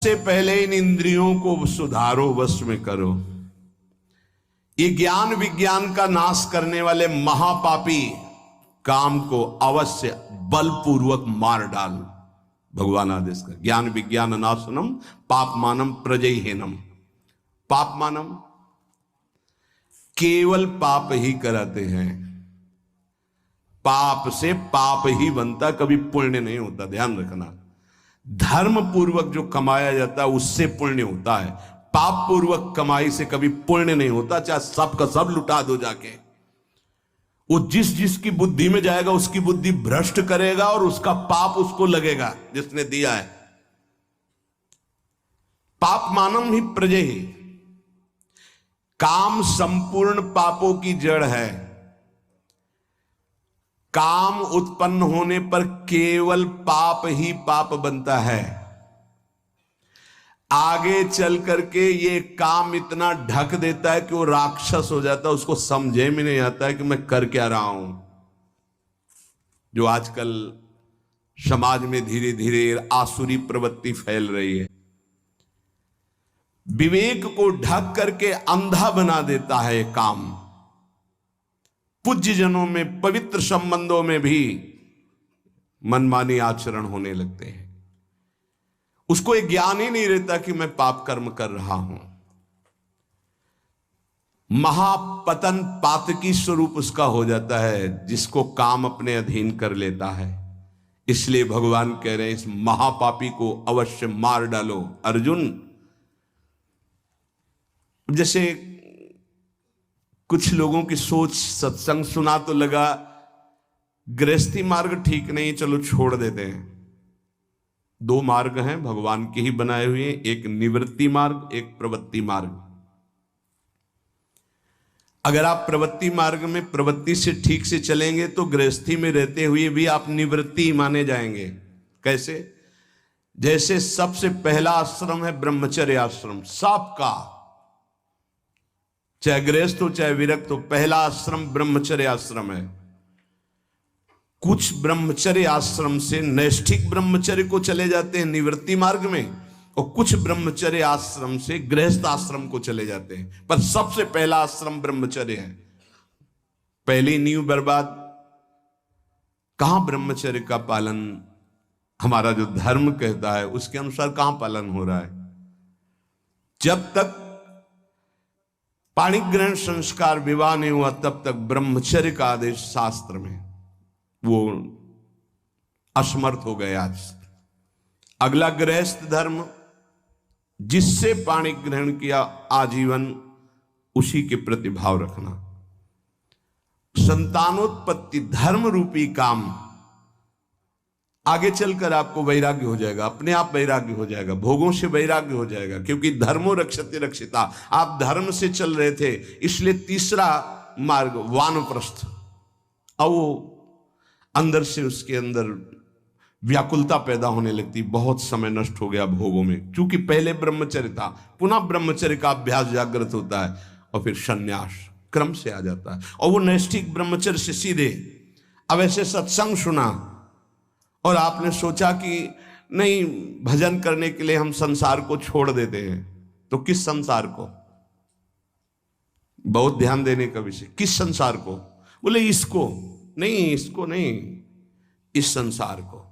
सबसे पहले इन इंद्रियों को सुधारो, वश में करो। ये ज्ञान विज्ञान का नाश करने वाले महापापी काम को अवश्य बलपूर्वक मार डाल। भगवान आदेश कर, ज्ञान विज्ञान नाशनम पापमानम प्रजयहीनम। पापमानम केवल पाप ही कराते हैं, पाप से पाप ही बनता, कभी पुण्य नहीं होता, ध्यान रखना। धर्म पूर्वक जो कमाया जाता है उससे पुण्य होता है, पाप पूर्वक कमाई से कभी पुण्य नहीं होता। चाहे सब का सब लुटा दो जाके, वो जिस जिसकी बुद्धि में जाएगा उसकी बुद्धि भ्रष्ट करेगा और उसका पाप उसको लगेगा जिसने दिया है। पाप मानम ही प्रजय ही, काम संपूर्ण पापों की जड़ है। काम उत्पन्न होने पर केवल पाप ही पाप बनता है। आगे चल करके ये काम इतना ढक देता है कि वो राक्षस हो जाता है, उसको समझे में नहीं आता है कि मैं कर क्या रहा हूं। जो आजकल समाज में धीरे धीरे आसुरी प्रवृत्ति फैल रही है, विवेक को ढक करके अंधा बना देता है काम। पूज्य जनों में, पवित्र संबंधों में भी मनमानी आचरण होने लगते हैं। उसको एक ज्ञान ही नहीं रहता कि मैं पाप कर्म कर रहा हूं। महापतन पातकी स्वरूप उसका हो जाता है, जिसको काम अपने अधीन कर लेता है। इसलिए भगवान कह रहे हैं इस महापापी को अवश्य मार डालो। अर्जुन, जैसे कुछ लोगों की सोच, सत्संग सुना तो लगा गृहस्थी मार्ग ठीक नहीं, चलो छोड़ देते हैं। दो मार्ग हैं भगवान के ही बनाए हुए, एक निवृत्ति मार्ग, एक प्रवृत्ति मार्ग। अगर आप प्रवृत्ति मार्ग में प्रवृत्ति से ठीक से चलेंगे तो गृहस्थी में रहते हुए भी आप निवृत्ति माने जाएंगे। कैसे? जैसे सबसे पहला आश्रम है ब्रह्मचर्य आश्रम, सबका, चाहे गृहस्थ हो चाहे विरक्त हो, पहला आश्रम ब्रह्मचर्य आश्रम है। कुछ ब्रह्मचर्य आश्रम से नैष्ठिक ब्रह्मचर्य को चले जाते हैं निवृत्ति मार्ग में, और कुछ ब्रह्मचर्य आश्रम से गृहस्थ आश्रम को चले जाते हैं। पर सबसे पहला आश्रम ब्रह्मचर्य है। पहली नींव बर्बाद। कहां ब्रह्मचर्य का पालन, हमारा जो धर्म कहता है उसके अनुसार कहां पालन हो रहा है? जब तक पाणिक ग्रहण संस्कार विवाह नहीं हुआ तब तक ब्रह्मचर्य का आदेश शास्त्र में, वो असमर्थ हो गए। आज अगला गृहस्थ धर्म, जिससे पाणिक ग्रहण किया आजीवन उसी के प्रति भाव रखना। संतानोत्पत्ति धर्म रूपी काम, आगे चलकर आपको वैराग्य हो जाएगा, अपने आप वैराग्य हो जाएगा, भोगों से वैराग्य हो जाएगा, क्योंकि धर्मो रक्षते रक्षिता। आप धर्म से चल रहे थे, इसलिए तीसरा मार्ग वानप्रस्थ। अब वो अंदर से उसके अंदर व्याकुलता पैदा होने लगती, बहुत समय नष्ट हो गया भोगों में। क्योंकि पहले ब्रह्मचर्य था, पुनः ब्रह्मचर्य का अभ्यास जागृत होता है और फिर संन्यास क्रम से आ जाता है। और वो नैष्ठिक ब्रह्मचर्य से सीधे, अब ऐसे सत्संग सुना और आपने सोचा कि नहीं, भजन करने के लिए हम संसार को छोड़ देते हैं, तो किस संसार को? बहुत ध्यान देने का विषय, किस संसार को? बोले इसको नहीं, इसको नहीं, इस संसार को।